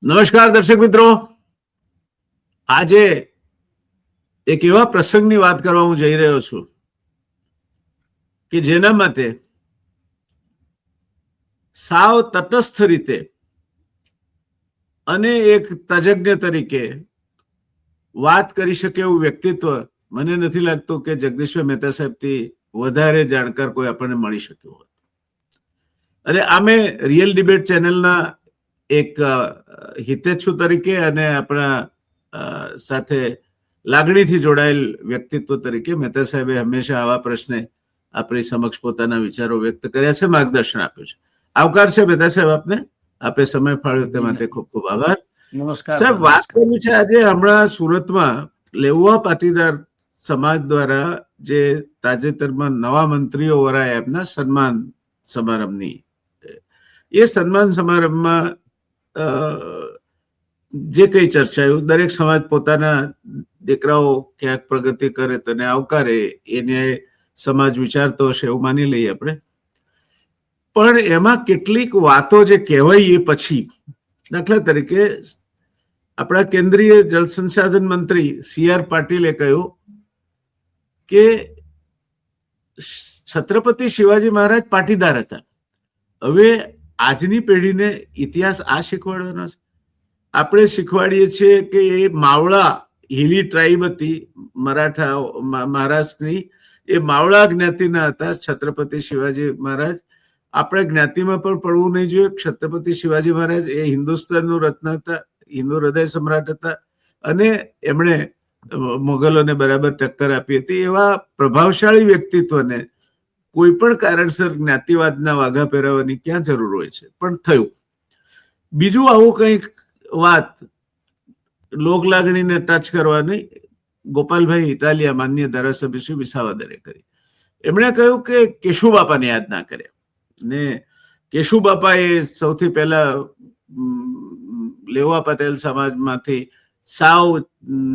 નમસ્કાર દર્શક મિત્રો, આજે એક એવા પ્રસંગની વાત કરવા હું જઈ રહ્યો છું કે જેના માટે સાવ તટસ્થ રીતે અને એક તજજ્ઞ તરીકે વાત કરી શકે એવું વ્યક્તિત્વ મને નથી લાગતું કે જગદીશભાઈ મહેતા સાહેબથી વધારે જાણકાર કોઈ આપણને મળી શક્યો હોય. અને આમે રિયલ ડિબેટ ચેનલના એક હિતેચ્છુ તરીકે અને આપણા સાથે લાગણીથી જોડાયેલ વ્યક્તિત્વ તરીકે મહેતા સાહેબે હંમેશા આવા પ્રશ્ને આપણી સમક્ષ પોતાના વિચારો વ્યક્ત કર્યા છે, માર્ગદર્શન આપ્યું છે. આવકાર છે મહેતા સાહેબ આપને, આપે સમય ફાળ્યો તે માટે ખૂબ ખૂબ આભાર. નમસ્કાર સાહેબ, વાત કરવી છે આજે હમણાં સુરતમાં લેઉવા પાટીદાર સમાજ દ્વારા જે તાજેતરમાં નવા મંત્રીઓ વરાયા એમના સન્માન સમારંભની. એ સન્માન સમારંભમાં જે કઈ ચર્ચાયું, દરેક સમાજ પોતાના દીકરાઓ ક્યાંક પ્રગતિ કરે તેને આવકારે, એને સમાજ વિચારતો હશે એવું માની લઈએ આપણે. પણ એમાં કેટલીક વાતો જે કહેવાય એ પછી, દાખલા તરીકે આપણા કેન્દ્રીય જળ સંસાધન મંત્રી સી.આર. પાટીલે કહ્યું કે છત્રપતિ શિવાજી મહારાજ પાટીદાર હતા. હવે આજની પેઢીને ઇતિહાસ આ શીખવાડવાનો છે. આપણે શીખવાડીએ છીએ કે એ માવળા હિલી ટ્રાઇબ હતી મરાઠા મહારાષ્ટ્રની, એ માવળા જ્ઞાતિના હતા છત્રપતિ શિવાજી મહારાજ. આપણે જ્ઞાતિમાં પણ પડવું નહીં જોઈએ. છત્રપતિ શિવાજી મહારાજ એ હિન્દુસ્તાનનું રત્ન હતા, હિન્દુ હૃદય સમ્રાટ હતા અને એમણે મોગલોને બરાબર ટક્કર આપી હતી. એવા પ્રભાવશાળી વ્યક્તિત્વને કોઈ પણ કારણસર જ્ઞાતિવાદના વાઘા પહેરાવવાની ક્યાં જરૂર હોય છે, પણ થયું. બીજું આવું કંઈક વાત લોક લાગણીને ટચ કરવાની ગોપાલભાઈ ઇટાલિયા માન્ય ધારાસભ્ય શ્રી વિસાવદરે કરી. એમણે કહ્યું કે કેશુબાપાને યાદ ના કર્યા. ને કેશુબાપા એ સૌથી પહેલા લેઉવા પટેલ સમાજમાંથી સાવ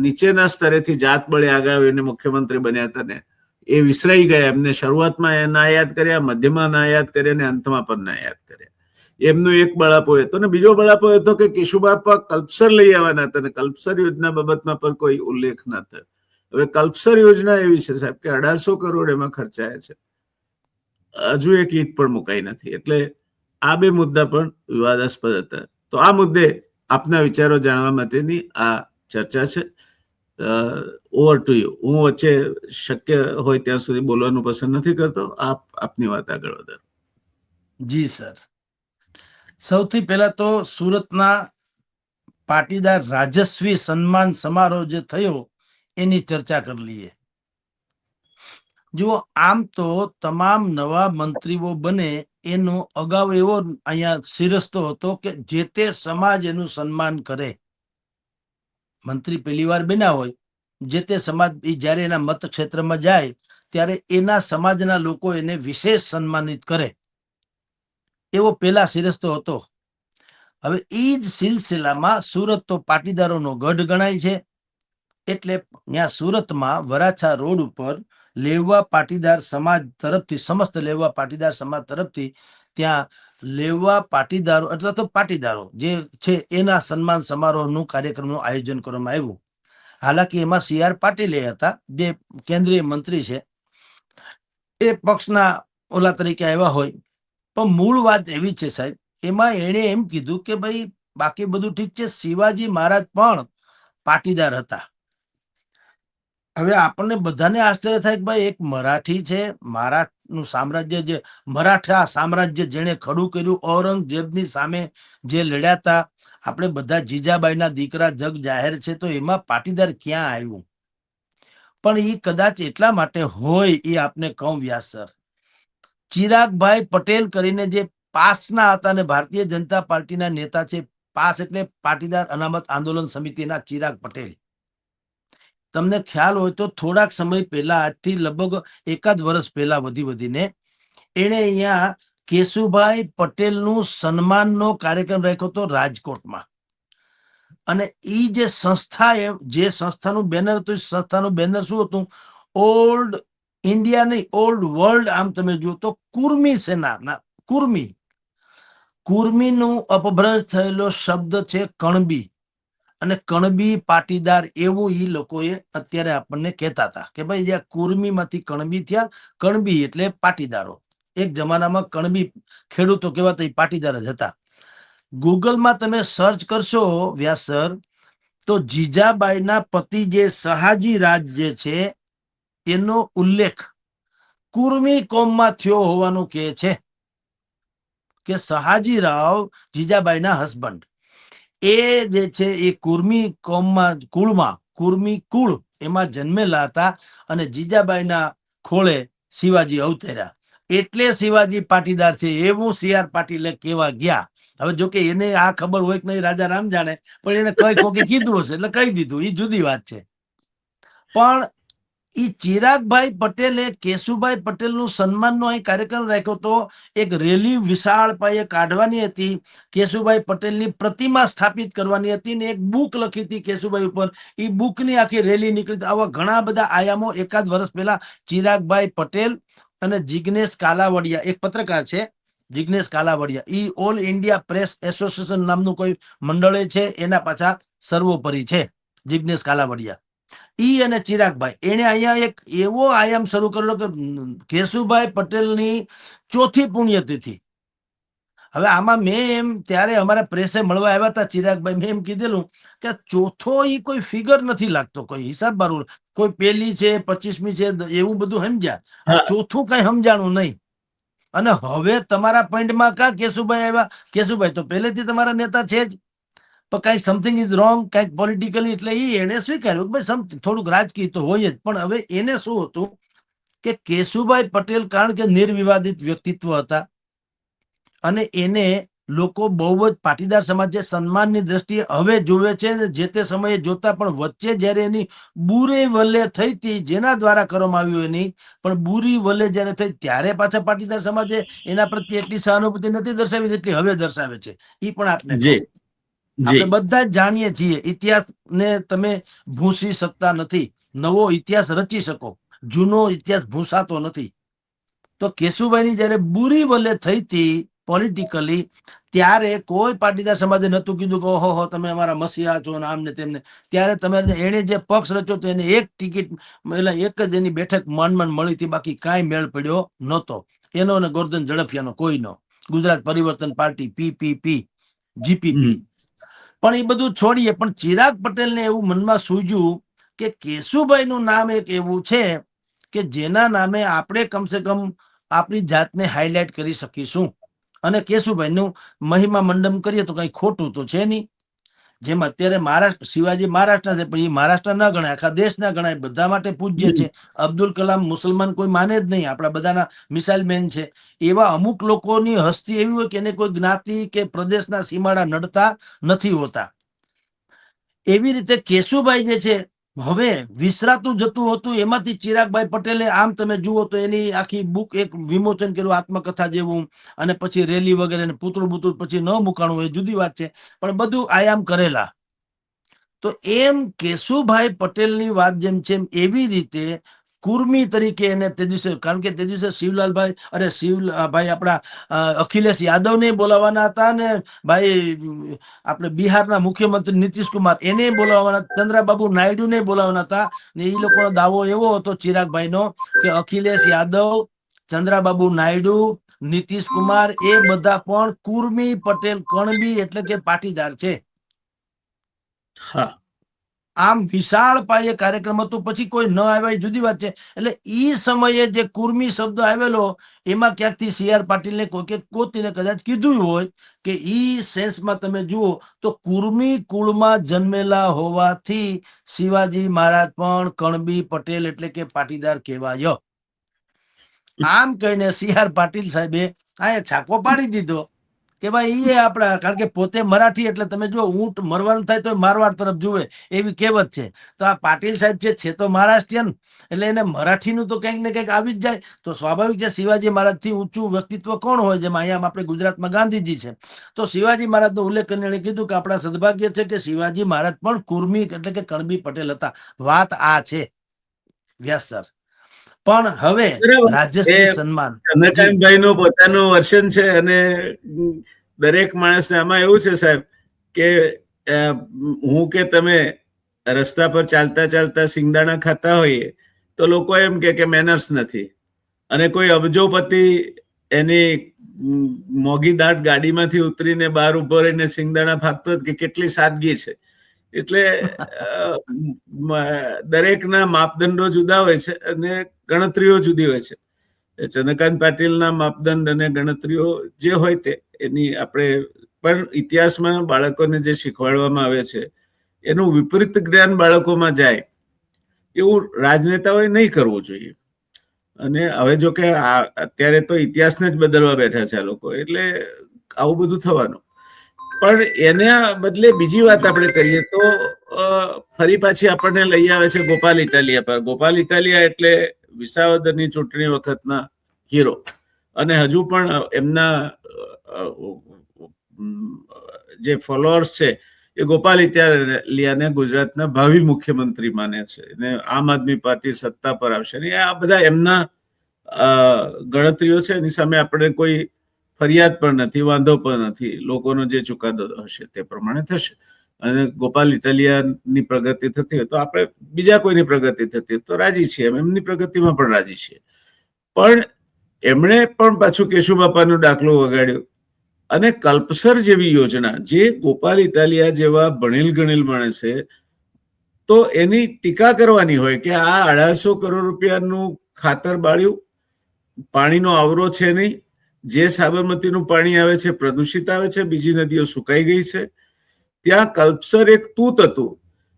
નીચેના સ્તરેથી જાત બળે આગળ આવીને મુખ્યમંત્રી બન્યા હતા ને એ વિસરાઈ ગયા. એમને શરૂઆતમાં ના યાદ કર્યા, મધ્યમાં ના યાદ કર્યા ને અંતમાં પણ ના યાદ કર્યા. એમનો એક બળાપો હતો ને બીજો બળાપો હતો કે કેશુબાપા કલ્પસર લઈ આવવાના હતા ને કલ્પસર યોજના બાબતમાં પણ કોઈ ઉલ્લેખ ન થયો. હવે કલ્પસર યોજના એવી છે સાહેબ કે 1800 કરોડ એમાં ખર્ચાયા છે, હજુ એક ઈંટ પણ મુકાઈ નથી. એટલે આ બે મુદ્દા પણ વિવાદાસ્પદ હતા. તો આ મુદ્દે આપના વિચારો જાણવા માટેની આ ચર્ચા છે. Over to you. હું વચ્ચે શક્ય હોય ત્યાં સુધી બોલવાનું પસંદ નથી કરતો. આપની વાત આગળ વધારો. જી સર, સૌથી પહેલા તો સુરતના પાટીદાર રાજસ્વી સન્માન સમારોહ જે થયો એની ચર્ચા કરી લઈએ. જુઓ, આમ તો તમામ નવા મંત્રીઓ બને એનો અગાઉ એવો અહીંયા શિરસ્તો હતો કે જે તે સમાજ એનું સન્માન કરે. મંત્રી પહેલી વાર બન્યા હોય, જે તે સમાજ જ્યારે એના મત ક્ષેત્રમાં જાય ત્યારે એના સમાજના લોકો એને વિશેષ સન્માનિત કરે, એવો પહેલા શિરસ્તો હતો. હવે એ જ સિલસિલામાં સુરત તો પાટીદારોનો ગઢ ગણાય છે. એટલે ત્યાં સુરતમાં વરાછા રોડ ઉપર લેઉવા પાટીદાર સમાજ તરફથી, સમસ્ત લેઉવા પાટીદાર સમાજ તરફથી ત્યાં લેઉવા પાટીદારો અથવા તો પાટીદારો જે છે એના સન્માન સમારોહનું કાર્યક્રમનું આયોજન કરવામાં આવ્યું. હાલાકી એમાં સી.આર. પાટીલ હતા, જે કેન્દ્રીય મંત્રી છે, એ પક્ષના ઓલા તરીકે આવ્યા હોય. પણ મૂળ વાત એવી છે સાહેબ, એમાં એણે એમ કીધું કે ભાઈ બાકી બધું ઠીક છે, શિવાજી મહારાજ પણ પાટીદાર હતા. હવે આપણને બધાને આશ્ચર્ય થાય કે ભાઈ એક મરાઠી છે, મરાઠાનું સામ્રાજ્ય, જે મરાઠા સામ્રાજ્ય જેણે ખડું કર્યું, ઔરંગઝેબની સામે જે લડ્યા હતા, આપણે બધા જીજાબાઈના દીકરા, જગ જાહેર છે, તો એમાં પાટીદાર ક્યાં આવ્યું? પણ એ કદાચ એટલા માટે હોય, એ આપને કહું વ્યાસ સર. ચિરાગભાઈ પટેલ કરીને જે પાસના હતા ને ભારતીય જનતા પાર્ટીના નેતા છે, પાસ એટલે પાટીદાર અનામત આંદોલન સમિતિના ચિરાગ પટેલ. તમને ખ્યાલ હોય તો થોડાક સમય પહેલા, આજથી લગભગ એકાદ વર્ષ પહેલા વધીને એને અહીંયા કેશુભાઈ પટેલનું સન્માનનો કાર્યક્રમ રાખ્યો હતો રાજકોટમાં. અને એ જે સંસ્થા, જે સંસ્થાનું બેનર હતું, સંસ્થાનું બેનર શું હતું? ઓલ્ડ ઇન્ડિયા નહીં, ઓલ્ડ વર્લ્ડ. આમ તમે જુઓ તો કુર્મી સેના, કુર્મી કુર્મીનું અપભ્રંશ થયેલો શબ્દ છે કણબી, અને કણબી પાટીદાર એવું ઈ લોકોએ અત્યારે આપણને કહેતા હતા કે ભાઈ જ્યાં કુર્મીમાંથી કણબી થયા, કણબી એટલે પાટીદારો. એક જમાનામાં કણબી ખેડૂતો કહેવાતા ઈ પાટીદાર જ હતા. ગૂગલમાં તમે સર્ચ કરશો વ્યાસ સર, તો જીજાબાઈના પતિ જે સહાજી રાજ જે છે એનો ઉલ્લેખ કુર્મી કોમમાં થયો હોવાનું કહે છે કે સહાજીરાવ જીજાબાઈના હસબન્ડ એ જે છે એ કુર્મી કોમમાં કુર્મી કુળ એમાં જન્મેલા હતા, અને જીજાબાઈના ખોળે શિવાજી અવતર્યા એટલે શિવાજી પાટીદાર છે એવું સી.આર. પાટીલે કહેવા ગયા. હવે જો કે એને આ ખબર હોય કે નહીં રાજા રામ જાણે, પણ એને કઈ કોકે કીધું હશે એટલે કહી દીધું, એ જુદી વાત છે. પણ ઈ ચિરાગભાઈ પટેલે કેશુભાઈ પટેલનું સન્માનનો અહીં કાર્યક્રમ રાખ્યો હતો. એક રેલી વિશાળ પાયે કાઢવાની હતી, કેશુભાઈ પટેલની પ્રતિમા સ્થાપિત કરવાની હતી ને એક બુક લખી હતી કેશુભાઈ ઉપર. એ બુકની આખી રેલી નીકળી. આવા ઘણા બધા આયામો એકાદ વર્ષ પહેલા ચિરાગભાઈ પટેલ અને જિગ્નેશ કાલાવડિયા, એક પત્રકાર છે જિગ્નેશ કાલાવડિયા, ઈ ઓલ ઇન્ડિયા પ્રેસ એસોસિએશન નામનું કોઈ મંડળ છે, એના પાછા સર્વોપરી છે જિગ્નેશ કાલાવડિયા. ઈ અને ચિરાગભાઈ એને અહીંયા એક એવો આયામ શરૂ કરેલો કે કેશુભાઈ પટેલની 4થી પુણ્યતિથિ. હવે આમાં મેં એમ ત્યારે અમારા પ્રેસે મળવા આવ્યા હતા ચિરાગભાઈ, મેં એમ કીધેલું કે ચોથો ઈ કોઈ ફિગર નથી લાગતો, કોઈ હિસાબ બારું, કોઈ પેલી છે 25મી છે એવું બધું સમજ્યા, આ ચોથું કઈ સમજાણું નહીં. અને હવે તમારા પોઈન્ટમાં કા કેશુભાઈ આવ્યા? કેશુભાઈ તો પહેલેથી તમારા નેતા છે જ, પણ કઈ સમથિંગ ઇઝ રોંગ, કઈક પોલિટિકલી, એટલે એને સ્વીકાર્યું કે ભાઈ થોડુંક રાજકીય તો હોય જ. પણ હવે એને શું હતું કે કેશુભાઈ પટેલ કારણ કે નિર્વિવાદિત વ્યક્તિત્વ હતા, અને એને લોકો બહુ જ પાટીદાર સમાજ સન્માનની દ્રષ્ટિએ હવે જોવે છે, જે તે સમયે જોતા. પણ વચ્ચે જયારે એની બુરી વલે થઈ હતી, જેના દ્વારા કરવામાં આવ્યું એની, પણ બુરી વલે જયારે થઈ ત્યારે પાછા પાટીદાર સમાજે એના પ્રત્યે એટલી સહાનુભૂતિ નથી દર્શાવી જેટલી હવે દર્શાવે છે. એ પણ આપને કહું, આપણે બધા જ જાણીએ છીએ ઇતિહાસ ને તમે ભૂંસી શકતા નથી, નવો ઇતિહાસ રચી શકો, જૂનો ઇતિહાસ ભૂંસાતો નથી. તો કેશુભાઈની જયારે બુરી વલે થઈ હતી પોલિટિકલી, ત્યારે કોઈ પાટીદાર સમાજે નતું કીધું કે ઓહો તમે અમારા મસીહા છો ને આમ ને તેમને. ત્યારે તમે એને જે પક્ષ રચ્યો તો એને એક ટિકિટ, એટલે એક જ એની બેઠક માંડ મળી હતી, બાકી કાંઈ મેળ પડ્યો નહોતો એનો અને ગોરધન ઝડફિયાનો કોઈનો. ગુજરાત પરિવર્તન પાર્ટી, PPP, GPP. પણ એ બધું છોડીએ, પણ ચિરાગ પટેલને એવું મનમાં સૂઝ્યું કે કેશુભાઈ નું નામ એક એવું છે કે જેના નામે આપણે કમસે કમ આપણી જાતને હાઇલાઇટ કરી શકીશું, અને કેશુભાઈ નું મહિમા મંડન કરીએ તો કઈ ખોટું તો છે નહીં. જેમ અત્યારે મહારાષ્ટ્ર, શિવાજી મહારાષ્ટ્રના છે, પણ એ મહારાષ્ટ્ર ના ગણાય, આખા દેશ ના ગણાય, બધા માટે પૂજ્ય છે. અબ્દુલ કલામ મુસલમાન કોઈ માને જ નહીં, આપણા બધાના મિસાઇલ મેન છે. એવા અમુક લોકોની હસ્તી એવી હોય કે એને કોઈ જ્ઞાતિ કે પ્રદેશના સીમાડા નડતા નથી હોતા. એવી રીતે કેશુભાઈ જે છે હવે વિસરાતું જતું હતું, એમાંથી ચિરાગભાઈ પટેલે આમ તમે જુઓ તો એની આખી બુક એક વિમોચન કર્યું આત્મકથા જેવું, અને પછી રેલી વગેરે પૂતળું બુતળું પછી ન મુકાણું હોય જુદી વાત છે, પણ બધું આયામ કરેલા. તો એમ કેશુભાઈ પટેલની વાત જેમ છે એવી રીતે કુર્મી તરીકે એને તે દિવસે, કારણ કે તે દિવસે શિવલાલભાઈ, અરે શિવભાઈ આપણા અખિલેશ યાદવને બોલાવવાના હતા, ને ભાઈ આપણે બિહારના મુખ્યમંત્રી નીતિશ કુમાર એને બોલાવવાના, ચંદ્રબાબુ નાયડુને બોલાવવાના હતા. ને એ લોકોનો દાવો એવો હતો ચિરાગભાઈનો કે અખિલેશ યાદવ, ચંદ્રબાબુ નાયડુ, નીતિશ કુમાર એ બધા પણ કુર્મી પટેલ, કણબી એટલે કે પાટીદાર છે. આમ વિશાળ પાયે કાર્યક્રમ હતો. પછી કોઈ ન આવ્યા જુદી વાત છે. એટલે ઈ સમયે જે કુર્મી શબ્દ આવેલો એમાં ક્યાંકથી સી.આર. પાટીલને કોઈ કોતીને કદાચ કીધું હોય કે ઈ સેન્સમાં તમે જુઓ તો કુર્મી કુળમાં જન્મેલા હોવાથી શિવાજી મહારાજ પણ કણબી પટેલ એટલે કે પાટીદાર કહેવાય. આમ કહીને સી.આર. પાટીલ સાહેબે આ છાપો પાડી દીધો કે ભાઈ એ આપણા, કારણ કે પોતે મરાઠી એટલે તમે જો ઊંટ મરવાનું થાય તો મારવાડ તરફ જુએ એવી કહેવત છે. તો આ પાટીલ સાહેબ છે તો મહારાષ્ટ્રીયન, એટલે એને મરાઠીનું તો કંઈક ને કંઈક આવી જ જાય. તો સ્વાભાવિક છે શિવાજી મહારાજ થી ઊંચું વ્યક્તિત્વ કોણ હોય, જેમાં અહીંયા આપણે ગુજરાતમાં ગાંધીજી છે. તો શિવાજી મહારાજ નો ઉલ્લેખ કરીને કીધું કે આપણા સદભાગ્ય છે કે શિવાજી મહારાજ પણ કુર્મી એટલે કે કણબી પટેલ હતા. વાત આ છે વ્યાસ સર. પણ હવે રાજ્યશ્રી સન્માન ચંદ્રકાંતભાઈ નું પોતાનું વર્શન છે, અને દરેક માણસને આમાં એવું છે સાહેબ કે હું કે તમે રસ્તા પર ચાલતા ચાલતા સિંગદાણા ખાતા હોઈએ તો લોકો એમ કે મેનર્સ નથી, અને કોઈ અબજોપતિ એની મોંઘી દાટ ગાડીમાંથી ઉતરીને બહાર ઉભો રહીને સિંગદાણા ફાંકતો કે કેટલી સાદગી છે. એટલે દરેકના માપદંડો જુદા હોય છે અને ગણતરીઓ જુદી હોય છે. ચંદ્રકાંત પાટીલના માપદંડ અને ગણતરીઓ જે હોય તે એની આપણે પણ ઇતિહાસમાં બાળકોને જે શીખવાડવામાં આવે છે એનું વિપરીત જ્ઞાન બાળકોમાં જાય એવું રાજનેતાઓએ નહીં કરવું જોઈએ. અને હવે જો કે અત્યારે તો ઇતિહાસને જ બદલવા બેઠા છે આ લોકો, એટલે આવું બધું થવાનું. પણ એના બદલે બીજી વાત આપણે કરીએ તો ફરી પાછી આપણને લઈ આવે છે ગોપાલ ઇટાલિયા પર. ગોપાલ ઇટાલિયા એટલે વિસાવદરની ચૂંટણી વખતના હીરો, અને હજુ પણ એમના જે ફોલોઅર્સ છે એ ગોપાલ ઇટાલિયાને ગુજરાતના ભાવિ મુખ્યમંત્રી માને છે, અને આમ આદમી પાર્ટી સત્તા પર આવશે. અને આ બધા એમના ગણતરીઓ છે, એની સામે આપણે કોઈ ફરિયાદ પણ નથી, વાંધો પણ નથી. લોકોનો જે ચુકાદો હશે તે પ્રમાણે થશે. અને ગોપાલ ઇટાલિયાની પ્રગતિ થતી હોય તો આપણે બીજા કોઈની પ્રગતિ થતી હોય તો રાજી છીએ, એમની પ્રગતિમાં પણ રાજી છીએ. પણ એમણે પણ પાછું કેશુબાપાનો દાખલો વગાડ્યો, અને કલ્પસર જેવી યોજના જે ગોપાલ ઇટાલિયા જેવા ભણેલ ગણેલ માણસે તો એની ટીકા કરવાની હોય કે આ 250 કરોડ રૂપિયાનું ખાતર બાળ્યું, પાણીનો આવરો છે નહીં, જે સાબરમતીનું પાણી આવે છે પ્રદૂષિત આવે છે, બીજી નદીઓ સુકાઈ ગઈ છે, ત્યાં કલ્પસર એક તૂત હતું,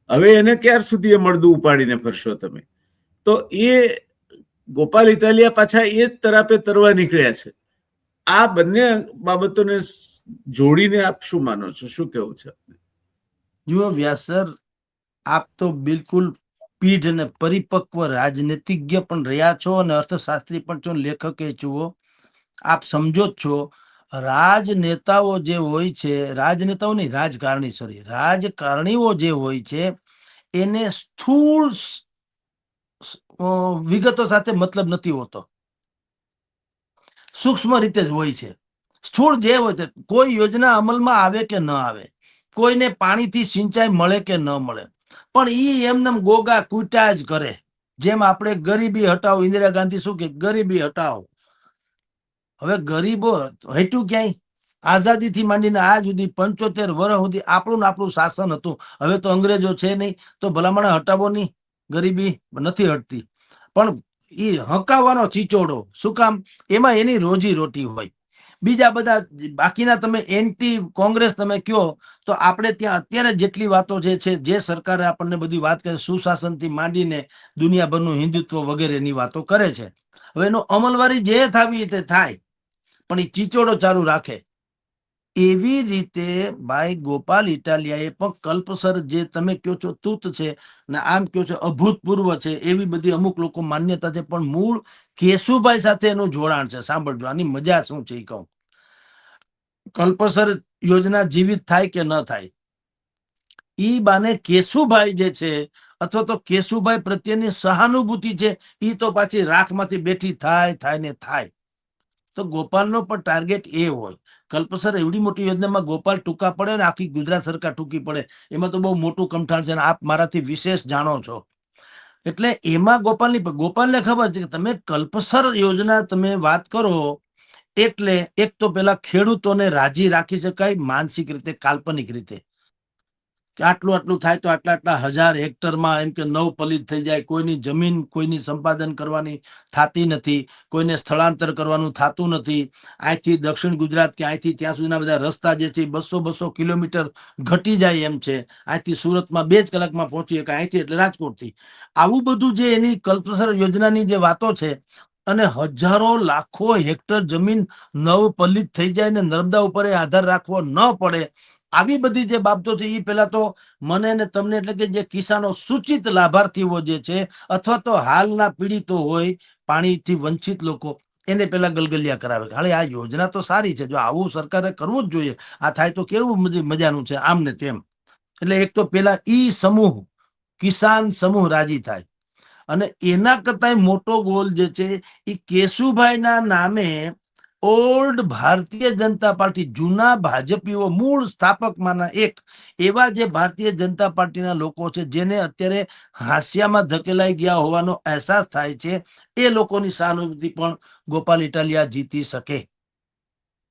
હવે એને ક્યાર સુધી મળદું ઉપાડીને ફરશો તમે? તો એ ગોપાલ ઇટાલિયા પાછા એ જ તરાપે તરવા નીકળ્યા છે. આ બંને બાબતોને જોડીને આપ શું માનો છો, શું કેવું છે? જુઓ વ્યાસર, આપ તો બિલકુલ પીઢ અને પરિપક્વ રાજનીતિજ્ઞ પણ રહ્યા છો અને અર્થશાસ્ત્રી પણ છો, લેખકે છો. આપ સમજો જ છો, રાજનેતાઓ જે હોય છે, રાજનેતાઓ નહીં, રાજકારણીઓ જે હોય છે એને સ્થૂળ વિગતો સાથે મતલબ નથી હોતો, સૂક્ષ્મ રીતે જ હોય છે. સ્થૂળ જે હોય છે, કોઈ યોજના અમલમાં આવે કે ન આવે, કોઈને પાણીથી સિંચાઈ મળે કે ન મળે, પણ ઈ એમને ગોગા કૂટા જ કરે. જેમ આપણે ગરીબી હટાવો, ઇન્દિરા ગાંધી શું કે ગરીબી હટાવો. હવે ગરીબો હટ્યું ક્યાંય? આઝાદી થી માંડીને આ સુધી 75 વર્ષ સુધી આપણું શાસન હતું. હવે તો અંગ્રેજો છે નહીં, તો ભલામણ હટાવો નહીં, ગરીબી નથી હટતી. પણ એ હકાવવાનો ચીચોડો શું કામ? એમાં એની રોજી રોટી હોય. બીજા બધા બાકીના તમે એન્ટી કોંગ્રેસ તમે કયો તો આપણે ત્યાં અત્યારે જેટલી વાતો જે છે, જે સરકારે આપણને બધી વાત કરી, સુશાસનથી માંડીને દુનિયાભરનું હિન્દુત્વ વગેરેની વાતો કરે છે. હવે એનો અમલવારી જે થવી તે થાય, પણ એ ચીચોડો ચાલુ રાખે. એવી રીતે ભાઈ ગોપાલ ઇટાલિયાએ પણ કલ્પસર જે તમે કહો છો તૂત છે ને આમ કહો છો અભૂતપૂર્વ છે, એવી બધી અમુક લોકો માન્યતા છે, પણ મૂળ કેશુભાઈ સાથે એનું જોડાણ છે. સાંભળજો, આની મજા શું છે એ કહું. કલ્પસર યોજના જીવિત થાય કે ન થાય, ઈ બાને કેશુભાઈ જે છે અથવા તો કેશુભાઈ પ્રત્યેની સહાનુભૂતિ છે, ઈ તો પાછી રાખમાંથી બેઠી થાય ને થાય. તો ગોપાલનો પણ ટાર્ગેટ એ હોય. કલ્પસર એવડી મોટી યોજનામાં ગોપાલ ટૂંકા પડે ને આખી ગુજરાત સરકાર ટૂંકી પડે, એમાં તો બહુ મોટું કમઠાણ છે, આપ મારાથી વિશેષ જાણો છો. એટલે એમાં ગોપાલને ખબર છે કે તમે કલ્પસર યોજના તમે વાત કરો એટલે એક તો પેલા ખેડૂતોને રાજી રાખી શકાય માનસિક રીતે, કાલ્પનિક રીતે, કે આટલું થાય તો આટલા 1000 હેક્ટરમાં એમ કે નવપલિત થઈ જાય. કોઈની જમીન કોઈની સંપાદન કરવાની થતી નથી, કોઈને સ્થળાંતર કરવાનું થતું નથી. અહીંથી દક્ષિણ ગુજરાત કે અહીંથી ત્યાં સુધીના બધા રસ્તા જે છે 200 કિલોમીટર ઘટી જાય એમ છે. અહીંથી સુરતમાં 2 જ કલાકમાં પહોંચી શકાય, અહીંથી એટલે રાજકોટથી. આવું બધું જે એની કલ્પસર યોજનાની જે વાતો છે, અને હજારો લાખો હેક્ટર જમીન નવપલિત થઈ જાય ને નર્મદા ઉપર આધાર રાખવો ન પડે, આવી બધી જે બાબતો છે એ પેલા તો મને ને તમને એટલે કે જે કિસાનો સૂચિત લાભાર્થીઓ જે છે અથવા તો હાલના પીડિતો હોય, પાણીથી વંચિત લોકો, એને પેલા ગલગલિયા કરાવે. હાલે આ યોજના તો સારી છે, જો આવું સરકારે કરવું જ જોઈએ. આ થાય તો કેવું મજાનું છે, આમ ને તેમ. એટલે એક તો પેલા ઈ સમૂહ, કિસાન સમૂહ રાજી થાય. અને એના કરતા મોટો ગોલ જે છે એ કેશુભાઈ ના નામે ઓલ્ડ ભારતીય જનતા પાર્ટી, જૂના ભાજપીઓ, મૂળ સ્થાપકમાંના એક એવા જે ભારતીય જનતા પાર્ટીના લોકો છે જેને અત્યારે હાસ્યામાં ધકેલાઈ ગયા હોવાનો અહેસાસ થાય છે, એ લોકોની સહાનુભૂતિ પણ ગોપાલ ઇટાલિયા જીતી શકે.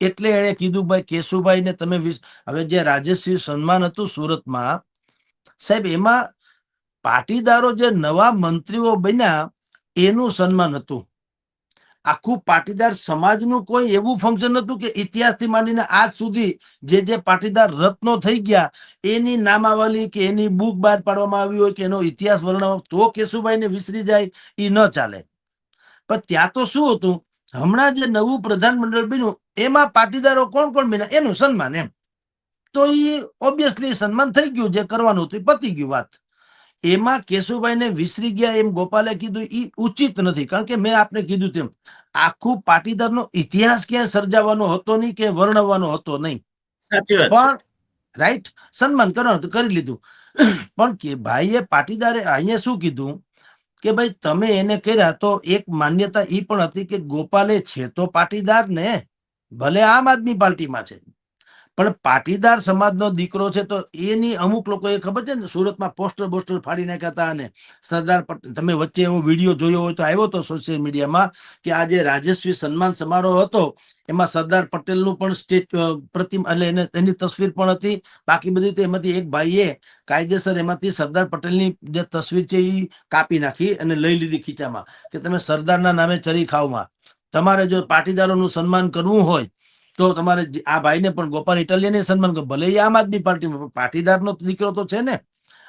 એટલે એણે કીધું ભાઈ કેશુભાઈને તમે હવે જે રાજ્યશ્રી સન્માન હતું સુરતમાં, સાહેબ એમાં પાટીદારો જે નવા મંત્રીઓ બન્યા એનું સન્માન હતું. આખું પાટીદાર સમાજનું કોઈ એવું ફંક્શન હતું કે ઇતિહાસથી માંડીને આજ સુધી જે પાટીદાર રત્નો થઈ ગયા એની નામાવલી કે એની બુક બહાર પાડવામાં આવી હોય કે એનો ઇતિહાસ વર્ણવવામાં, તો કેશુભાઈને વિસરી જાય એ ન ચાલે. પણ ત્યાં તો શું હતું, હમણાં જે નવું પ્રધાનમંડળ બન્યું એમાં પાટીદારો કોણ કોણ બન્યા એનું સન્માન, એમ તો એ ઓબ્વિયસલી સન્માન થઈ ગયું, જે કરવાનું હતું એ પતી ગયું વાત. એમાં કેશુભાઈને વિસરી ગયા એમ ગોપાલે કીધું એ ઉચિત નથી. કારણ કે મેં આપને કીધું તેમ આખું પાટીદારનો ઇતિહાસ ક્યાં સર્જાવાનો હતો નહીં કે વર્ણવવાનો હતો નહીં, સાચી વાત છે. પણ રાઈટ સન્માન કરવાનું તો કરી લીધું. પણ કે ભાઈએ પાટીદારે અહીંયા શું કીધું કે ભાઈ તમે એને કર્યા તો એક માન્યતા એ પણ હતી કે ગોપાલે છે તો પાટીદાર ને, ભલે આમ આદમી પાર્ટીમાં છે પણ પાટીદાર સમાજનો દીકરો છે. તો એની અમુક લોકો એ ખબર છે ને સુરતમાં પોસ્ટર બોસ્ટર ફાડી નાખ્યા હતા, અને સરદાર પટેલ, તમે વચ્ચે એવો વિડીયો જોયો હોય તો આવ્યો હતો સોશિયલ મીડિયામાં કે આ જે રાજ્યશ્રી સન્માન સમારોહ હતો એમાં સરદાર પટેલનું પણ પ્રતિમા એટલે એની તસવીર પણ હતી. બાકી બધી તો એમાંથી એક ભાઈએ કાયદેસર એમાંથી સરદાર પટેલની જે તસવીર છે એ કાપી નાખી અને લઈ લીધી ખીચામાં કે તમે સરદારના નામે ચરી ખાવમાં. તમારે જો પાટીદારોનું સન્માન કરવું હોય તો તમારે આ ભાઈને પણ ગોપાલ ઇટાલિયાને સન્માન કરો, ભલે એ આમ આદમી પાર્ટીમાં પાટીદારનો દીકરો તો છે ને.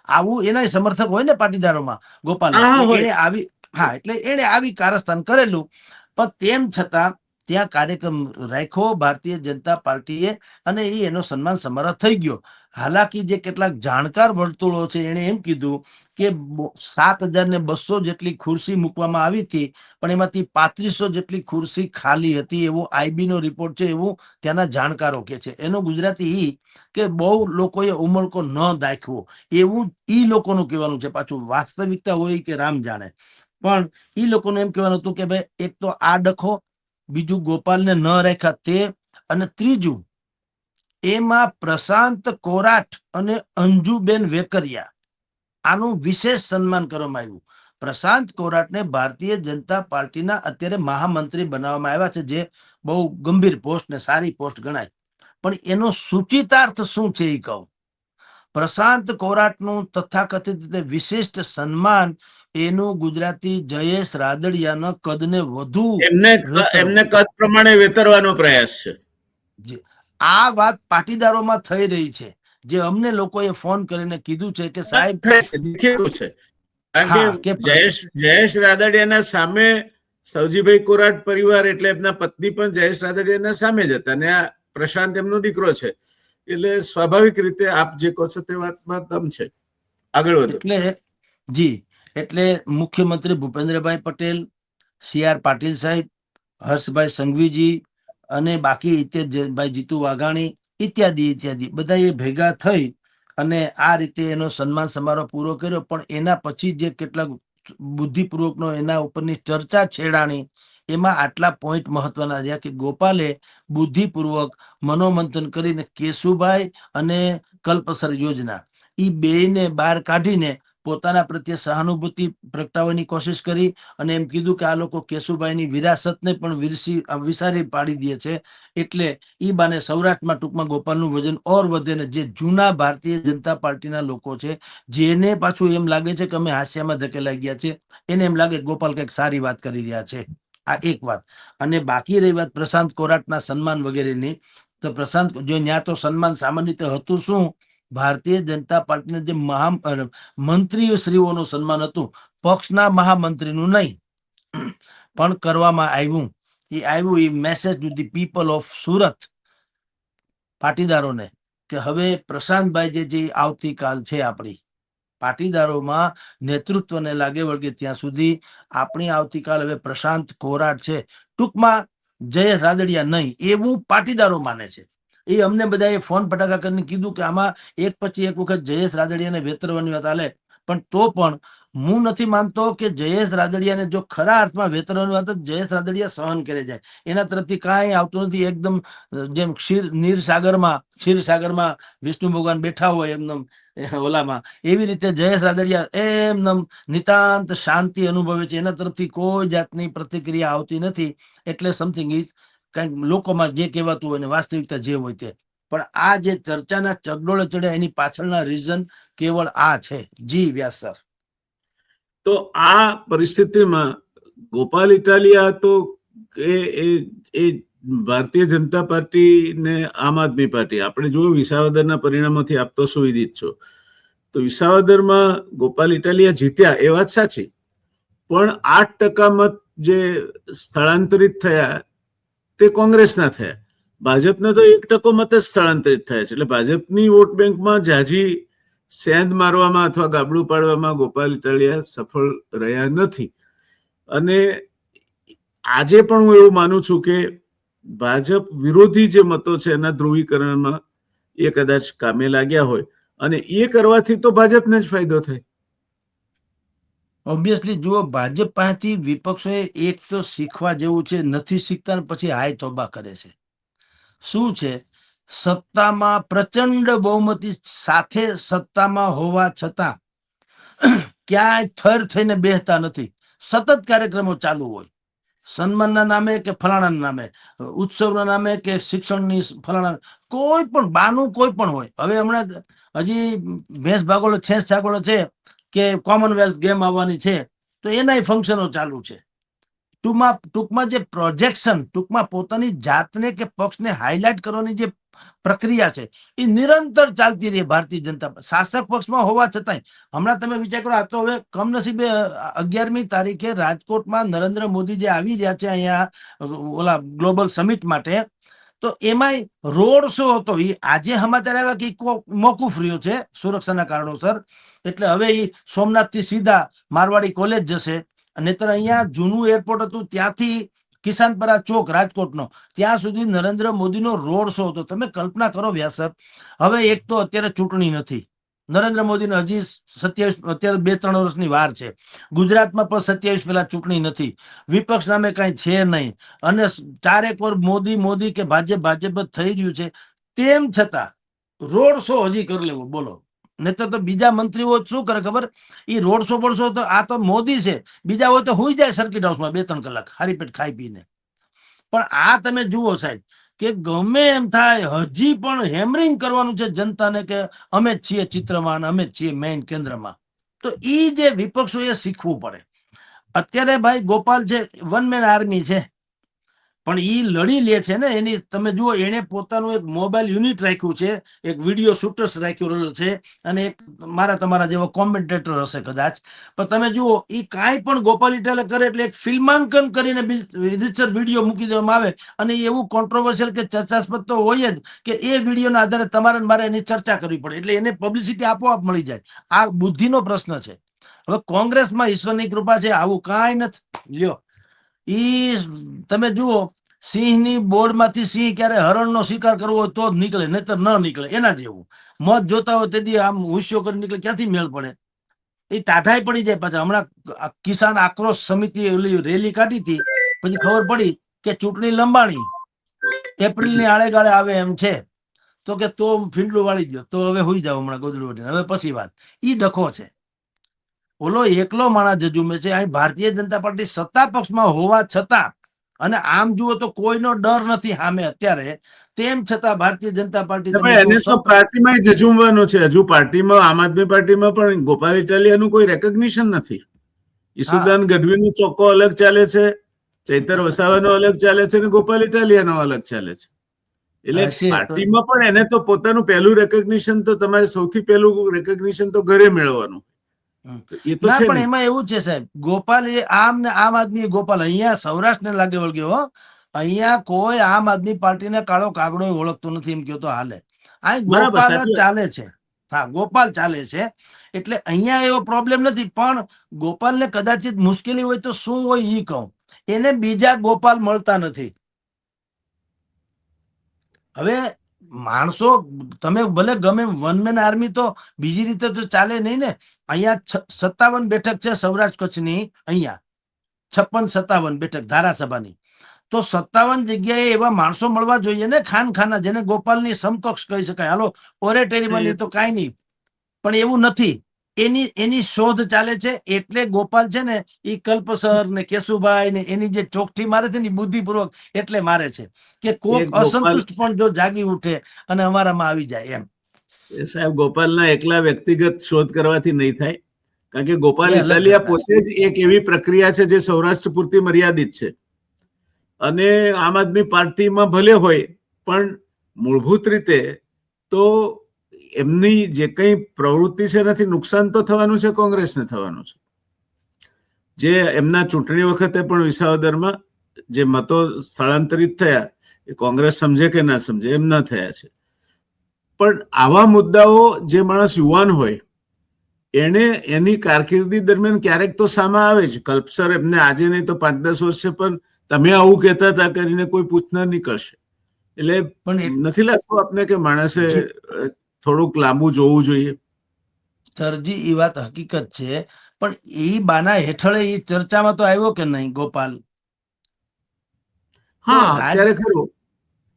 આવું એના સમર્થક હોય ને પાટીદારોમાં ગોપાલના, હા, એટલે હોય. એને આવી, હા એટલે એને આવી કારસ્તાન કરેલું. પણ તેમ છતાં ત્યાં કાર્યક્રમ રાખ્યો ભારતીય જનતા પાર્ટીએ અને એનો સન્માન સમારોહ થઈ ગયો. હાલાકી જે કેટલાક જાણકાર વર્તુળો છે એને એમ કીધું કે 7,200 જેટલી ખુરશી મૂકવામાં આવી હતી, પણ એમાંથી 3500 જેટલી ખુરશી ખાલી હતી, એવો આઈબી નો રિપોર્ટ છે, એવું ત્યાંના જાણકારો કે છે. એનો ગુજરાતી ઈ કે બહુ લોકોએ ઉમળકો ન દાખવો, એવું ઈ લોકોનું કહેવાનું છે. પાછું વાસ્તવિકતા હોય કે રામ જાણે, પણ ઈ લોકોનું એમ કહેવાનું હતું કે ભાઈ એક તો આ ડખો, બીજું ગોપાલને ન રાખ્યા તે, અને ત્રીજું એમાં પ્રશાંત કોરાટ અને અંજુબેન વેકરિયા આનું વિશેષ સન્માન કરવામાં આવ્યું. પ્રશાંત કોરાટને ભારતીય જનતા પાર્ટીના અત્યારે મહામંત્રી બનાવવામાં આવ્યા છે, જે બહુ ગંભીર પોસ્ટ ને સારી પોસ્ટ ગણાય. પણ એનો સૂચિતાર્થ શું છે એ કહું. પ્રશાંત કોરાટનું તથાકથિત રીતે વિશિષ્ટ સન્માન એનું ગુજરાતી જયેશ રાદડિયાના કદને વધુ એમને વેતરવું. એમને કદ પ્રમાણે વેતરવાનો પ્રયાસ છે. આ વાત પાટીદારોમાં થઈ રહી છે, જે અમને લોકોએ ફોન કરીને કીધું છે કે સાહેબ, દેખેલું છે. કારણ કે હા કે જયેશ રાદડિયાના સામે સવજીભાઈ કોરાટ પરિવાર એટલે એમના પત્ની પણ જયેશ રાદડિયાના સામે જ હતા, અને આ પ્રશાંત એમનો દીકરો છે. એટલે સ્વાભાવિક રીતે આપ જે કહો છો તે વાતમાં દમ છે. આગળ વધો. એટલે જી, એટલે મુખ્યમંત્રી ભૂપેન્દ્રભાઈ પટેલ, CR પાટીલ સાહેબ, હર્ષભાઈ સંઘવીજી અને બાકી ભાઈ જીતુ વાઘાણી ઇત્યાદિ ઇત્યાદિ બધા એ ભેગા થઈ અને આ રીતે એનો સન્માન સમારોહ પૂરો કર્યો. પણ એના પછી જે કેટલાક બુદ્ધિપૂર્વકનો એના ઉપરની ચર્ચા છેડાણી, એમાં આટલા પોઈન્ટ મહત્વના રહ્યા કે ગોપાલે બુદ્ધિપૂર્વક મનોમંથન કરીને કેશુભાઈ અને કલ્પસર યોજના એ બેને બહાર કાઢીને પોતાના પ્રત્યે સહાનુભૂતિ પ્રગટાવવાની કોશિશ કરી, અને એમ કીધું કે આ લોકો કેશુભાઈની વિરાસતને પણ વિસારી પાડી દે છે. એટલે ઈ બાને સૌરાષ્ટ્રમાં ટૂંકમાં ગોપાલનું વજન ઓર વધે ને જે જૂના ભારતીય જનતા પાર્ટીના લોકો છે, જેને પાછું એમ લાગે છે કે અમે હાસ્યામાં ધકેલાઈ ગયા છે, એને એમ લાગે ગોપાલ કંઈક સારી વાત કરી રહ્યા છે. આ એક વાત. અને બાકી રહી વાત પ્રશાંત કોરાટના સન્માન વગેરેની, તો પ્રશાંત જો ન્યા તો સન્માન સામાન્ય રીતે હતું શું, ભારતીય જનતા પાર્ટીના જે મંત્રીશ્રીઓનું સન્માન હતું, પક્ષના મહામંત્રીનું નહીં, પણ કરવામાં આવ્યું. A message to the people of Surat, પાટીદારોને, કે હવે પ્રશાંતભાઈ જે આવતીકાલ છે આપણી પાટીદારોમાં નેતૃત્વને લાગે વળગે ત્યાં સુધી આપણી આવતીકાલ હવે પ્રશાંત કોરાટ છે. ટૂંકમાં જયેશ રાદડિયા નહીં એવું પાટીદારો માને છે. એ અમને બધાએ ફોન પટાકા કરીને કીધું કે આમાં એક પછી એક વખત જયેશ રાદડિયાને વેતરવાની વાત હાલે, પણ તો પણ હું નથી માનતો કે જયેશ રાદડિયાને જો ખરા અર્થમાં વેતનની વાત હોય તો જયેશ રાદડિયા સહન કરે જાય, એના તરફથી કાંઈ આવતું નથી. એકદમ જેમ ક્ષીરસાગરમાં વિષ્ણુ ભગવાન બેઠા હોય એમનેમ ઓલામાં, એવી રીતે જયેશ રાદડિયા એમનેમ નિતાંત શાંતિ અનુભવે છે. એના તરફથી કોઈ જાતની પ્રતિક્રિયા આવતી નથી. એટલે સમથિંગ ઇઝ કંઈક લોકોમાં જે કહેવાતું હોય ને વાસ્તવિકતા જે હોય તે. પણ આ જે ચર્ચાના ચગડોળે ચડ્યા એની પાછળના રીઝન કેવળ આ છે. જી વ્યાસ સર. તો આ પરિસ્થિતિમાં ગોપાલ ઇટાલિયા તો એ એ એ ભારતીય જનતા પાર્ટી ને આમ આદમી પાર્ટી, આપણે જો વિસાવદરના પરિણામોથી આપ તો સુવિદિત છો, તો વિસાવદરમાં ગોપાલ ઇટાલિયા જીત્યા એ વાત સાચી, પણ 8% મત જે સ્થળાંતરિત થયા તે કોંગ્રેસના થયા. ભાજપને તો 1% મત જ સ્થળાંતરિત થયા છે. એટલે ભાજપની વોટ બેંકમાં જાજી સેંધ મારવામાં અથવા ગાબડું પાડવામાં ગોપાલ ઇટાલિયા સફળ રહ્યા નથી. અને આજે પણ હું એવું માનું છું કે ભાજપ વિરોધી જે મતો છે એના ધ્રુવીકરણમાં એ કદાચ કામે લાગ્યા હોય, અને એ કરવાથી તો ભાજપને જ ફાયદો થાય. ઓબ્વિયસલી જુઓ, ભાજપ પાસેથી વિપક્ષોએ એક તો શીખવા જેવું છે, નથી શીખતા ને પછી હાય તોબા કરે છે. શું છે? સત્તામાં પ્રચંડ બહુમતી સાથે સત્તામાં હોવા છતાં ક્યાંય થર થઈને બેસતા નથી. સતત કાર્યક્રમો ચાલુ હોય, સન્માનના નામે કે ફલાણાના નામે, ઉત્સવના નામે કે શિક્ષણની ફલાણા, કોઈ પણ બાનું કોઈ પણ હોય. હવે હમણાં હજી ભેંસ ભાગોળો છેસ છાગોળો છે કે કોમનવેલ્થ ગેમ આવવાની છે, તો એનાય ફંક્શનો ચાલુ છે. ટૂંકમાં જે પ્રોજેક્શન, ટૂંકમાં પોતાની જાતને કે પક્ષને હાઇલાઇટ કરવાની જે પ્રક્રિયા છે એ નિરંતર ચાલતી રહી ભારતીય જનતા શાસક પક્ષમાં હોવા છતાંય. હમણાં તમે વિચાર કરો, આ તો હવે કમનસીબે 11મી તારીખે રાજકોટમાં નરેન્દ્ર મોદી જે આવી રહ્યા છે અહીંયા ઓલા ગ્લોબલ સમિટ માટે, તો એમાંય રોડ શો હતો. એ આજે સમાચાર આવ્યા કે મોકૂફ રહ્યો છે સુરક્ષાના કારણોસર. એટલે હવે એ સોમનાથથી સીધા મારવાડી કોલેજ જશે. નહીતર અહીંયા જૂનું એરપોર્ટ હતું ત્યાંથી કિસાનપરા ચોક રાજકોટનો, ત્યાં સુધી નરેન્દ્ર મોદીનો રોડ શો હતો. તમે કલ્પના કરો વ્યાસ સર, હવે એક તો અત્યારે ચૂંટણી નથી, નરેન્દ્ર મોદીને હજી 27, અત્યારે 2-3 વર્ષની વાર છે. ગુજરાતમાં પણ 27 પહેલા ચૂંટણી નથી, વિપક્ષ નામે કાંઈ છે નહીં, અને ચારેક વાર મોદી મોદી કે ભાજપ ભાજપ જ થઈ રહ્યું છે. તેમ છતાં રોડ શો હજી કરી લેવો, બોલો. નહીતર તો બીજા મંત્રીઓ શું કરે ખબર? એ રોડ શો પડશો તો આ તો મોદી છે, બીજા હોય તો હુઈ જાય સર્કિટ હાઉસમાં 2-3 કલાક હારી પેટ ખાઈ પીને. પણ આ તમે જુઓ સાહેબ કે ગમે એમ થાય હજી પણ હેમરિંગ કરવાનું છે જનતાને કે અમે જ છીએ ચિત્રમાં, અમે જ છીએ મેઇન કેન્દ્રમાં. તો એ જે વિપક્ષો એ શીખવું પડે. અત્યારે ભાઈ ગોપાલ છે, વન મેન આર્મી છે, પણ એ લડી લે છે ને. એની તમે જુઓ, એને પોતાનું એક મોબાઈલ યુનિટ રાખ્યું છે, એક વિડીયો શૂટર્સ રાખ્યું છે, અને એક મારા તમારા જેવો કોમેન્ટેટર હશે કદાચ. પણ તમે જુઓ, એ કાંઈ પણ ગોપાલ ઇટાલિયા કરે એટલે એક ફિલ્માંકન કરીને રીતસર વિડીયો મૂકી દેવામાં આવે, અને એવું કોન્ટ્રોવર્શિયલ કે ચર્ચાસ્પદ તો હોય જ કે એ વિડીયોના આધારે તમારે મારે એની ચર્ચા કરવી પડે, એટલે એને પબ્લિસિટી આપોઆપ મળી જાય. આ બુદ્ધિનો પ્રશ્ન છે. હવે કોંગ્રેસમાં ઈશ્વરની કૃપા છે, આવું કાંઈ નથી. લ્યો, ઈ તમે જુઓ, સિંહની બોર્ડમાંથી સિંહ ક્યારે હરણનો શિકાર કરવો હોય તો જ નીકળે, નહીતર ન નીકળે. એના જેવું મત જોતા હોય તેથી આમ હુસ્યો કરી નીકળે, ક્યાંથી મેળ પડે? એ ટાઢાઈ પડી જાય. પાછા હમણાં કિસાન આક્રોશ સમિતિ ઓલી રેલી કાઢી હતી, પછી ખબર પડી કે ચૂંટણી લંબાણી એપ્રિલની આળે ગાળે આવે એમ છે. તો કે તો ફીંડલું વાળી દો, તો હવે હુઈ જાવ હમણાં ગોદડું વટીને, હવે પછી વાત. ઈ ડખો છે. ઓલો એકલો માણસ જજુમે છે. અહીં ભારતીય જનતા પાર્ટી સત્તા પક્ષમાં હોવા છતાં, અને આમ જુઓ તો કોઈનો ડર નથી સામે અત્યારે, તેમ છતાં ભારતીય જનતા પાર્ટી તમે એને તો પાર્ટીમાં જજુમવાનો છે. હજુ પાર્ટીમાં, આમ આદમી પાર્ટીમાં પણ ગોપાલ ઇટાલિયાનું કોઈ રેકગ્નિશન નથી. ઈસુદાન ગઢવીનો ચોખ્ખો અલગ ચાલે છે, ચૈતર વસાવાનો અલગ ચાલે છે, અને ગોપાલ ઇટાલિયાનો અલગ ચાલે છે. એટલે પાર્ટીમાં પણ એને તો પોતાનું પહેલું રેકગ્નિશન તો તમારે સૌથી પહેલું રેકગ્નિશન તો ઘરે મેળવવાનું. એ તો ના, છે પણ ને. એમાં એવું છે સાહેબ, ગોપાલ એ આમ ને આમ આદમી ગોપાલ અહીંયા સૌરાષ્ટ્રને લાગે વળગ્યો. અહીંયા કોઈ આમ આદમી પાર્ટીને કાળો કાગડો ઓળખતો નથી એમ કહો તો હાલે. આ ગોપાલ જ ચાલે છે. હા, ગોપાલ ચાલે છે. એટલે અહીંયા એવો પ્રોબ્લેમ નથી. પણ ગોપાલને કદાચિત મુશ્કેલી હોય તો શું હોય ઈ કહું, એને બીજા ગોપાલ મળતા નથી. હવે માણસો તમે ભલે ગમે વન મેન આર્મી તો બીજી રીતે તો ચાલે નહીં ને. અહીંયા 57 બેઠક છે સૌરાષ્ટ્ર કચ્છની, અહીંયા 56-57 બેઠક ધારાસભાની. તો 57 જગ્યાએ એવા માણસો મળવા જોઈએ ને, ખાના જેને ગોપાલની સમકક્ષ કહી શકાય. હાલો ઓરેટરીમાં નહીં તો કાંઈ નહીં, પણ એવું નથી. એની શોધ ચાલે છે. એટલે ગોપાલ છે ને એ કલ્પસર ને કેશુભાઈ ને એની જે ચોકઠી મારે છે ને બુદ્ધિપૂર્વક એટલે મારે છે કે કોક અસંતુષ્ટ પણ જો જાગી ઉઠે અને અમારામાં આવી જાય એમ. સાહેબ, ગોપાલના એકલા વ્યક્તિગત શોધ કરવાથી નહીં થાય, કારણ કે ગોપાલ ઇટાલિયા પોતે જ એક એવી પ્રક્રિયા છે જે સૌરાષ્ટ્ર પૂરતી મર્યાદિત છે. અને આમ આદમી પાર્ટીમાં ભલે હોય પણ મૂળભૂત રીતે તો એમની જે કંઈ પ્રવૃત્તિ છે એનાથી નુકસાન તો થવાનું છે, કોંગ્રેસને થવાનું છે. જે એમના ચૂંટણી વખતે પણ વિસાવદરમાં જે મતો સ્થળાંતરિત થયા એ કોંગ્રેસ સમજે કે ના સમજે એમ ના થયા છે. પણ આવા મુદ્દાઓ જે માણસ યુવાન હોય એને એની કારકિર્દી દરમિયાન ક્યારેક તો સામે આવે જ. કલ્પસર એમને આજે નહીં તો 5-10 વર્ષે પણ તમે આવું કહેતા હતા કરીને કોઈ પૂછનાર નીકળશે. એટલે પણ નથી લાગતું આપને કે માણસે થોડુંક લાંબુ જોવું જોઈએ? સરજી, એ વાત હકીકત છે, પણ એ બાના હેઠળ એ ચર્ચામાં તો આવ્યો કે નહીં ગોપાલ? હા, અત્યારે ખરું.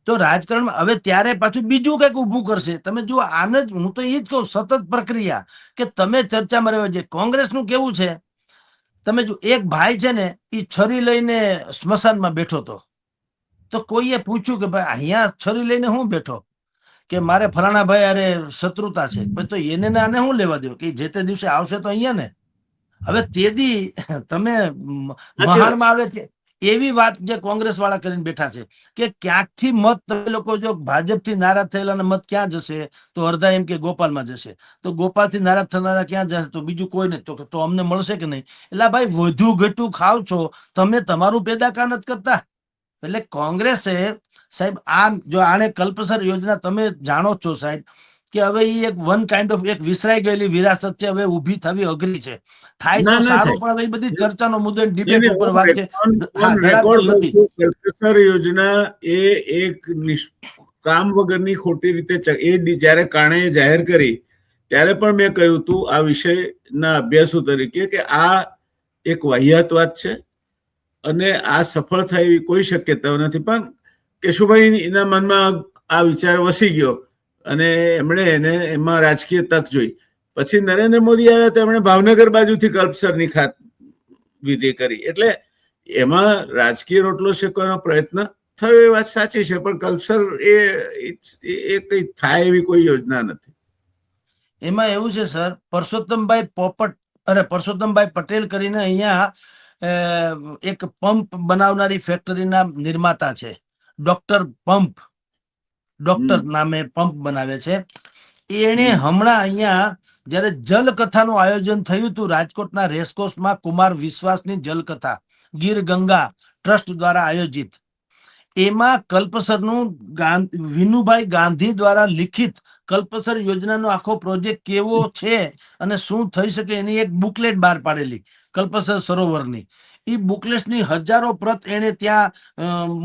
તો રાજકારણમાં હવે ત્યારે પાછું બીજું કંઈક ઊભું કરશે. તમે જુઓ, આને જ હું તો એ જ કહું, સતત પ્રક્રિયા કે તમે ચર્ચામાં રહેવા જોઈએ. કોંગ્રેસનું કેવું છે, તમે જો એક ભાઈ છે ને એ છરી લઈને સ્મશાનમાં બેઠો હતો, તો કોઈએ પૂછ્યું કે ભાઈ અહીંયા છરી લઈને હું બેઠો? કે મારે ફલાણા ભાઈ અરે શત્રુતા છે. તો એને આને શું લેવા દો કે જે તે દિવસે આવશે તો અહીંયા ને. હવે તેદી તમે મહાણમાં આવે છે એવી વાત જે કોંગ્રેસ વાળા કરીને બેઠા છે કે ક્યાંકથી મત તમે લોકો જો ભાજપથી નારાજ થયેલા મત ક્યાં જશે? તો અડધા એમ કે ગોપાલમાં જશે. તો ગોપાલથી નારાજ થનારા ક્યાં જશે? તો બીજું કોઈ નહીં. તો અમને મળશે કે નહીં? એટલે ભાઈ વધુ ઘટું ખાવ છો તમે, તમારું પેદા કા નથી કરતા. એટલે કોંગ્રેસે સાહેબ જો આને કલ્પસર યોજના તમે જાણો છો સાહેબ કે હવે એ એક વન કાઇન્ડ ઓફ એક વિસરાઈ ગયેલી વિરાસત છે. હવે ઊભી થવી અઘરી છે. થાય તો સારું, પણ હવે એ બધી ચર્ચાનો મુદ્દો ડિબેટ ઉપર વાત છે. કલ્પસર યોજના એ એક કામ વગરની ખોટી રીતે એ જયારે કાણે જાહેર કરી ત્યારે પણ મેં કહ્યું હતું આ વિષયના અભ્યાસુ તરીકે કે આ એક વાહિયાત વાત છે અને આ સફળ થાય એવી કોઈ શક્યતાઓ નથી. પણ કેશુભાઈ એના મનમાં આ વિચાર વસી ગયો અને એમણે એને એમાં રાજકીય તક જોઈ. પછી નરેન્દ્ર મોદી આવ્યા તો એમણે ભાવનગર બાજુથી કલ્પસરની ખાત વિધિ કરી. એટલે એમાં રાજકીય રોટલો શેકવાનો પ્રયત્ન થયો એ વાત સાચી છે, પણ કલ્પસર એ કઈ થાય એવી કોઈ યોજના નથી. એમાં એવું છે સર, પરસોત્તમભાઈ પટેલ કરીને અહીંયા એક પંપ બનાવનારી ફેક્ટરીના નિર્માતા છે. ડોક્ટર નામે પંપ બનાવે છે. એને હમણાં અહીંયા જયારે જલકથાનું આયોજન થયું હતું રાજકોટના રેસકોર્સમાં, કુમાર વિશ્વાસની જલકથા ગીર ગંગા ટ્રસ્ટ દ્વારા આયોજિત, એમાં કલ્પસરનું વિનુભાઈ ગાંધી દ્વારા લિખિત કલ્પસર યોજનાનો આખો પ્રોજેક્ટ કેવો છે અને શું થઈ શકે એની એક બુકલેટ બહાર પાડેલી કલ્પસર સરોવરની. એ બુકલેટની હજારો પ્રત એને ત્યાં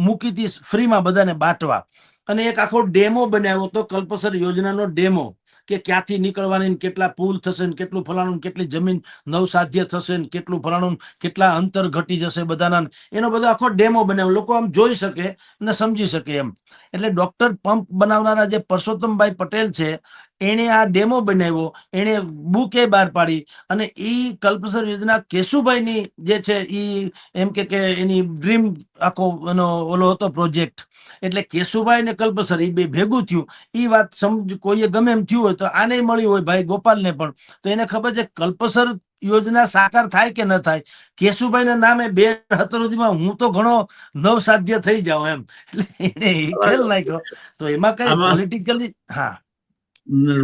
મૂકી હતી ફ્રીમાં બધાને બાંટવા. અને એક આખો ડેમો બનાવ્યો હતો, કલ્પસર યોજનાનો ડેમો, કે ક્યાંથી નીકળવાની, કેટલા પુલ થશે, કેટલું ફલાણું, કેટલી જમીન નવસાધ્ય થશે, કેટલું ફલાણું, કેટલા અંતર ઘટી જશે બધાના. એનો બધો આખો ડેમો બનાવ્યો, લોકો આમ જોઈ શકે અને સમજી શકે એમ. એટલે ડોક્ટર પંપ બનાવનારા જે પરસોત્તમભાઈ પટેલ છે એને આ ડેમો બનાવ્યો, એને બુકે બહાર પાડી. અને ઈ કલ્પસર યોજના કેશુભાઈની જે છે ઈ એમ કે એની ડ્રીમ આખો એનો ઓલો હતો પ્રોજેક્ટ. એટલે કેશુભાઈ ને કલ્પસર એ બે ભેગું થયું. એ વાત કોઈએ ગમે એમ થયું હોય તો આને મળી હોય ભાઈ ગોપાલને પણ, તો એને ખબર છે કલ્પસર યોજના સાકાર થાય કે ન થાય. કેશુભાઈ ના નામે 2017 સુધીમાં હું તો ઘણો નવસાધ્ય થઈ જાઉં એમ. એટલે એને ખેલ નાખ્યો. તો એમાં કઈ પોલિટિકલી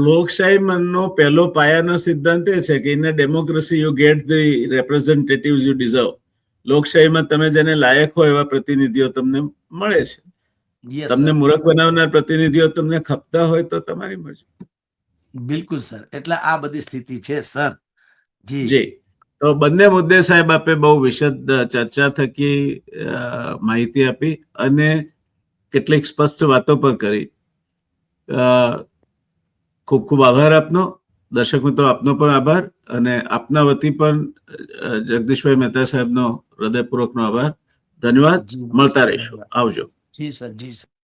લોકશાહીનો પહેલો પાયાનો સિદ્ધાંત એ છે કે in democracy you get the representatives you deserve. લોકશાહીમાં તમે જેને લાયક હોય એવા પ્રતિનિધિઓ તમને મળે છે. તમને મૂર્ખ બનાવનાર પ્રતિનિધિઓ તમને ખપતા હોય તો તમારી મરજી. બિલકુલ સર, એટલે આ બધી સ્થિતિ છે સર. જી, તો બંને મુદ્દે સાહેબ આપે બહુ વિશદ ચર્ચા થકી માહિતી આપી અને કેટલીક સ્પષ્ટ વાતો પણ કરી. ખૂબ ખૂબ આભાર આપનો. દર્શક મિત્રો, આપનો પણ આભાર, અને આપના વતી પણ જગદીશભાઈ મહેતા સાહેબનો હૃદયપૂર્વકનો આભાર. ધન્યવાદ. જી મળતા રહીશું. આવજો. જી સર, જી સર.